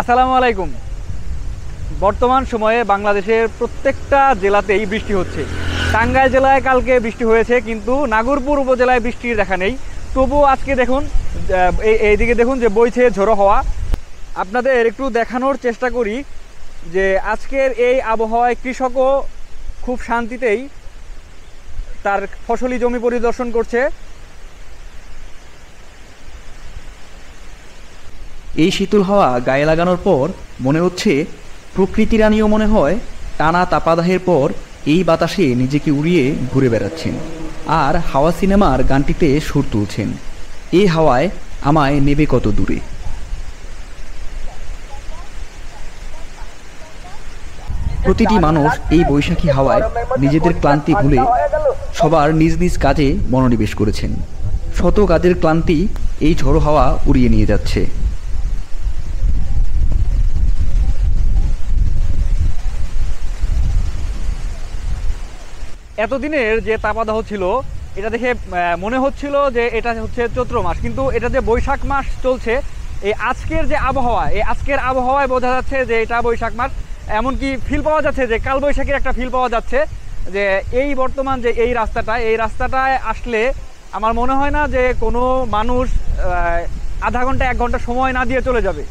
আসসালামু আলাইকুম। বর্তমান সময়ে বাংলাদেশের প্রত্যেকটা জেলাতেই বৃষ্টি হচ্ছে। টাঙ্গাইল জেলায় কালকে বৃষ্টি হয়েছে, কিন্তু নাগরপুর উপজেলায় বৃষ্টির দেখা নেই। তবুও আজকে দেখুন, এইদিকে দেখুন যে বইছে ঝোড়ো হাওয়া। আপনাদের একটু দেখানোর চেষ্টা করি যে আজকের এই আবহাওয়ায় কৃষকও খুব শান্তিতেই তার ফসলি জমি পরিদর্শন করছে। এই শীতল হাওয়া গায়ে লাগানোর পর মনে হচ্ছে প্রকৃতি রানীও মনে হয় টানা তাপাদাহের পর এই বাতাসে নিজেকে উড়িয়ে ঘুরে বেড়াচ্ছেন আর হাওয়া সিনেমার গানটিতে সুর তুলছেন। এই হাওয়ায় আমায় নেবে কত দূরে। প্রতিটি মানুষ এই বৈশাখী হাওয়ায় নিজেদের ক্লান্তি ভুলে সবার নিজ নিজ কাজে মনোনিবেশ করেছেন। শত কাজের ক্লান্তি এই ঝড়ো হাওয়া উড়িয়ে নিয়ে যাচ্ছে। এতদিনের যে তাপদাহ ছিল, এটা দেখে মনে হচ্ছিল যে এটা হচ্ছে চৈত্র মাস, কিন্তু এটা যে বৈশাখ মাস চলছে। এই আজকের যে আবহাওয়া, এই আজকের আবহাওয়ায় বোঝা যাচ্ছে যে এটা বৈশাখ মাস। এমনকি ফিল পাওয়া যাচ্ছে যে কাল বৈশাখীর একটা ফিল পাওয়া যাচ্ছে। যে এই বর্তমান যে এই রাস্তাটায় আসলে আমার মনে হয় না যে কোনো মানুষ আধা ঘন্টা 1 ঘন্টা সময় না দিয়ে চলে যাবে।